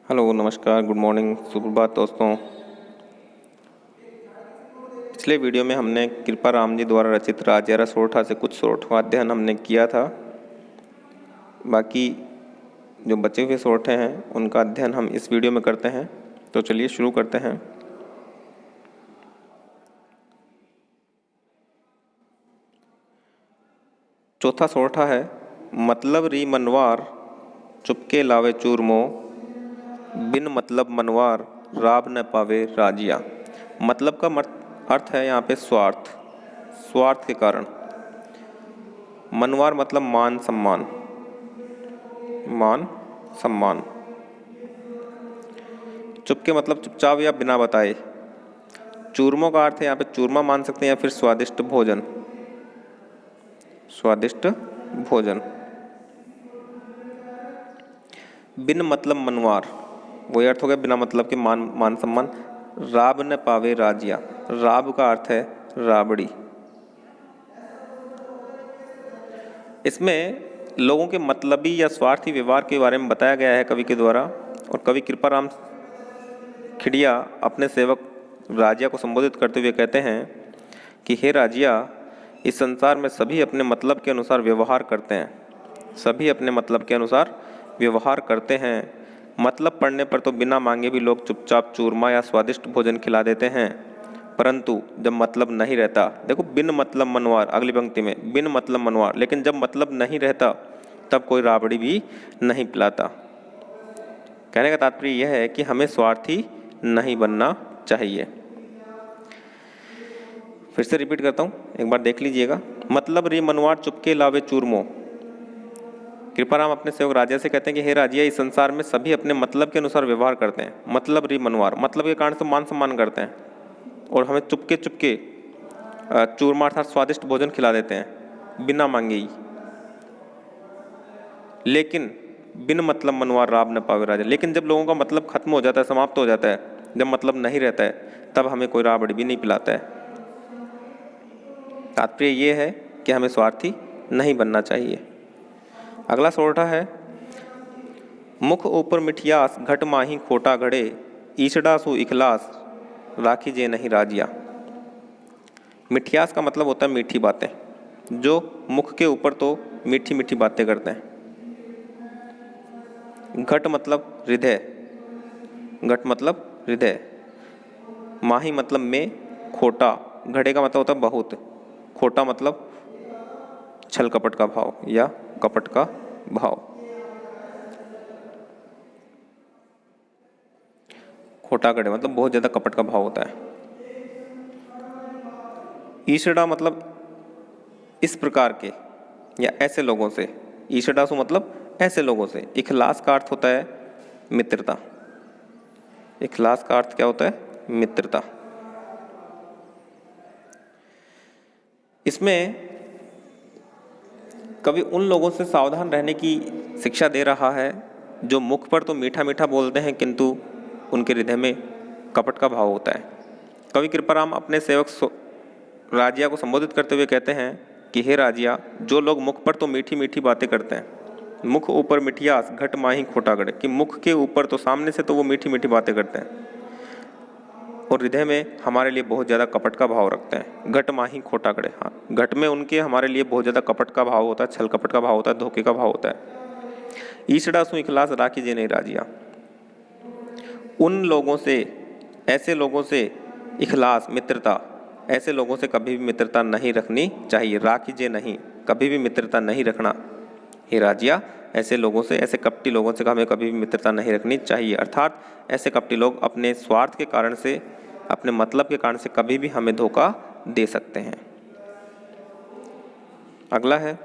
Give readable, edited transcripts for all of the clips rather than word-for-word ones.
Hello, नमस्कार, good morning, सुप्रभात दोस्तों। पिछले वीडियो में हमने कृपा राम जी द्वारा रचित राजयारा सोरठा से कुछ सोरठ का अध्ययन हमने किया था। बाकी जो बचे हुए सोरठे हैं उनका अध्ययन हम इस वीडियो में करते हैं। तो चलिए शुरू करते हैं। चौथा सोरठा है, मतलब री मनवार चुपके लावे चूरमो, बिन मतलब मनवार राब न पावे राजिया। मतलब का अर्थ है यहाँ पे स्वार्थ, स्वार्थ के कारण। मनवार मतलब मान सम्मान, मान सम्मान। चुपके मतलब चुपचाप या बिना बताए। चूरमों का अर्थ है यहाँ पे चूरमा मान सकते हैं या फिर स्वादिष्ट भोजन, स्वादिष्ट भोजन। बिन मतलब मनवार, वही अर्थ हो गया बिना मतलब के मान सम्मान। राब न पावे राजिया, राब का अर्थ है राबड़ी। इसमें लोगों के मतलबी या स्वार्थी व्यवहार के बारे में बताया गया है कवि के द्वारा। और कवि कृपाराम खिड़िया अपने सेवक राजिया को संबोधित करते हुए कहते हैं कि हे राजिया, इस संसार में सभी अपने मतलब के अनुसार व्यवहार करते हैं, सभी अपने मतलब के अनुसार व्यवहार करते हैं। मतलब पड़ने पर तो बिना मांगे भी लोग चुपचाप चूरमा या स्वादिष्ट भोजन खिला देते हैं, परंतु जब मतलब नहीं रहता, देखो बिन मतलब मनवार, अगली पंक्ति में बिन मतलब मनवार, लेकिन जब मतलब नहीं रहता तब कोई राबड़ी भी नहीं पिलाता। कहने का तात्पर्य यह है कि हमें स्वार्थी नहीं बनना चाहिए। फिर से रिपीट करता हूँ, एक बार देख लीजिएगा। मतलब री मनवार चुपके लावे चूरमो। कृपाराम अपने सेवक राजा से कहते हैं कि हे राजिया, इस संसार में सभी अपने मतलब के अनुसार व्यवहार करते हैं। मतलब री मनवार, मतलब के कारण से मान सम्मान करते हैं और हमें चुपके चुपके चूरमा अर्थात स्वादिष्ट भोजन खिला देते हैं बिना मांगे ही। लेकिन बिन मतलब मनवार राब न पावे राजा, लेकिन जब लोगों का मतलब खत्म हो जाता है, समाप्त हो जाता है, जब मतलब नहीं रहता है, तब हमें कोई राबड़ी भी नहीं पिलाता है। तात्पर्य ये है कि हमें स्वार्थी नहीं बनना चाहिए। अगला सोरठा है, मुख ऊपर मिठियास घट माही खोटा घड़े, ईसड़ा सु इखलास राखी जे नहीं राजिया। मिठियास का मतलब होता है मीठी बातें, जो मुख के ऊपर तो मीठी मीठी बातें करते हैं। घट मतलब हृदय, घट मतलब हृदय। माही मतलब में, खोटा, घड़े का मतलब होता है बहुत, खोटा मतलब छल कपट का भाव या कपट का भाव। खोटा घड़े मतलब बहुत ज्यादा कपट का भाव होता है। ईशड़ा मतलब इस प्रकार के या ऐसे लोगों से, ईशड़ासु मतलब ऐसे लोगों से। इखलास का अर्थ होता है मित्रता, इखलास का अर्थ क्या होता है? मित्रता। इसमें कवि उन लोगों से सावधान रहने की शिक्षा दे रहा है जो मुख पर तो मीठा मीठा बोलते हैं किंतु उनके हृदय में कपट का भाव होता है। कवि कृपाराम अपने सेवक राजिया को संबोधित करते हुए कहते हैं कि हे राजिया, जो लोग मुख पर तो मीठी मीठी बातें करते हैं, मुख ऊपर मिठियास घट माही खोटा गड़े, कि मुख के ऊपर तो सामने से तो वो मीठी मीठी बातें करते हैं और हृदय में हमारे लिए बहुत ज़्यादा कपट का भाव रखते हैं। घट माही खोटा गड़े, हाँ, घट में उनके हमारे लिए बहुत ज़्यादा कपट का भाव होता है, छल कपट का भाव होता है, धोखे का भाव होता है। ईशड़ा सु इखलास राखी जे नहीं राजिया। उन लोगों से, ऐसे लोगों से इखलास मित्रता, ऐसे लोगों से कभी भी मित्रता नहीं रखनी चाहिए। राखीजे नहीं, कभी भी मित्रता नहीं रखना। हे राजिया, ऐसे लोगों से, ऐसे कपटी लोगों से हमें कभी भी मित्रता नहीं रखनी चाहिए। अर्थात ऐसे कपटी लोग अपने स्वार्थ के कारण से, अपने मतलब के कारण से कभी भी हमें धोखा दे सकते हैं। अगला है,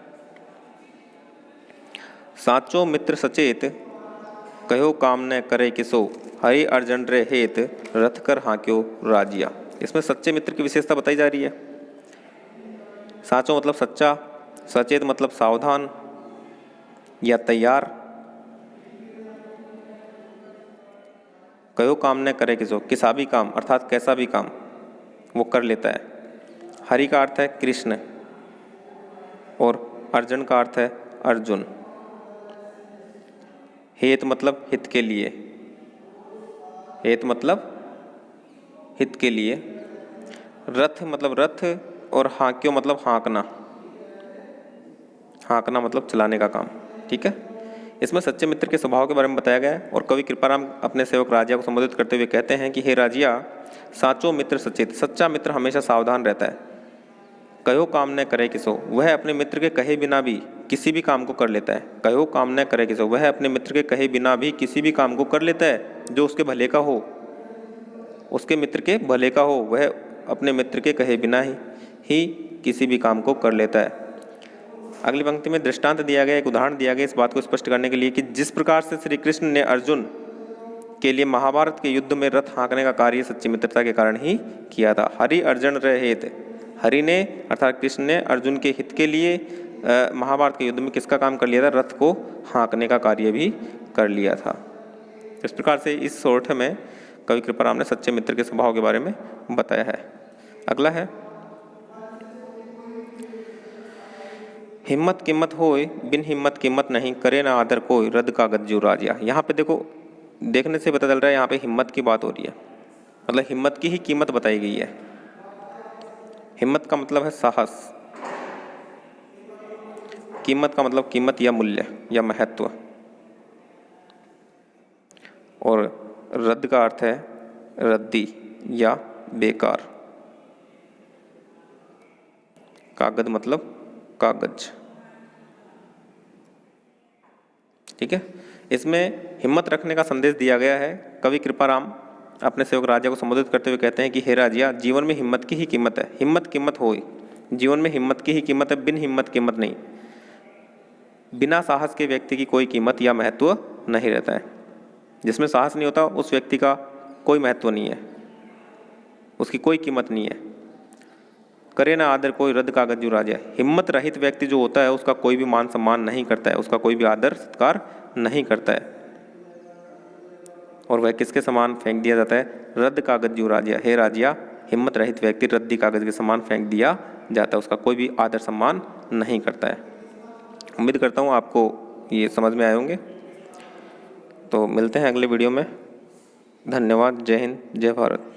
साचो मित्र सचेत कहो काम न करे किसो, हरि अर्जन रे हेत रथ कर हाक्यो राजिया। इसमें सच्चे मित्र की विशेषता बताई जा रही है। साचो मतलब सच्चा, सचेत मतलब सावधान या तैयार। कहो काम न करे किसो, किसा भी काम अर्थात कैसा भी काम वो कर लेता है। हरि का अर्थ है कृष्ण और अर्जुन का अर्थ है अर्जुन। हेत मतलब हित के लिए, हेत मतलब हित के लिए, रथ मतलब रथ, और हाँक्यो मतलब हाँकना, हाँकना मतलब चलाने का काम। ठीक है। इसमें सच्चे मित्र के स्वभाव के बारे में बताया गया है और कवि कृपाराम अपने सेवक राजिया को संबोधित करते हुए कहते हैं कि हे राजिया, साचो मित्र सचेत, सच्चा मित्र हमेशा सावधान रहता है। कहो काम न करे किसो, वह अपने मित्र के कहे बिना भी किसी भी काम को कर लेता है। कहो काम न करे किसो, वह अपने मित्र के कहे बिना भी किसी भी काम को कर लेता है जो उसके भले का हो, उसके मित्र के भले का हो, वह अपने मित्र के कहे बिना ही किसी भी काम को कर लेता है। अगली पंक्ति में दृष्टांत दिया गया, एक उदाहरण दिया गया इस बात को स्पष्ट करने के लिए कि जिस प्रकार से श्री कृष्ण ने अर्जुन के लिए महाभारत के युद्ध में रथ हाँकने का कार्य सच्ची मित्रता के कारण ही किया था। हरि अर्जुन रहित, हरि ने अर्थात कृष्ण ने अर्जुन के हित के लिए महाभारत के युद्ध में किसका काम कर लिया था? रथ को हाँकने का कार्य भी कर लिया था। इस प्रकार से इस सोरठ में कवि कृपाराम ने सच्चे मित्र के स्वभाव के बारे में बताया है। अगला है, हिम्मत कीमत होय बिन हिम्मत कीमत नहीं, करे ना आदर कोई रद कागज जो राजिया। यहाँ पे देखो, देखने से पता चल रहा है यहाँ पे हिम्मत की बात हो रही है, मतलब हिम्मत की ही कीमत बताई गई है। हिम्मत का मतलब है साहस, कीमत का मतलब कीमत या मूल्य या महत्व, और रद्द का अर्थ है रद्दी या बेकार। कागज मतलब कागज। ठीक है। इसमें हिम्मत रखने का संदेश दिया गया है। कवि कृपाराम अपने सेवक राजा को संबोधित करते हुए कहते हैं कि हे राजिया, जीवन में हिम्मत की ही कीमत है, हिम्मत कीमत होई, जीवन में हिम्मत की ही कीमत है, बिन हिम्मत कीमत नहीं। बिना साहस के व्यक्ति की कोई कीमत या महत्व नहीं रहता है। जिसमें साहस नहीं होता उस व्यक्ति का कोई महत्व नहीं है, उसकी कोई कीमत नहीं है। करे ना आदर कोई रद्द कागज जो राजा। हिम्मत रहित व्यक्ति जो होता है उसका कोई भी मान सम्मान नहीं करता है, उसका कोई भी आदर सत्कार नहीं करता है, और वह किसके समान फेंक दिया जाता है? रद्द कागज जो राजिया। हे राजिया, हिम्मत रहित व्यक्ति रद्दी कागज के समान फेंक दिया जाता है, उसका कोई भी आदर सम्मान नहीं करता है। उम्मीद करता हूँ आपको ये समझ में आए होंगे। तो मिलते हैं अगले वीडियो में। धन्यवाद। जय हिंद, जय भारत।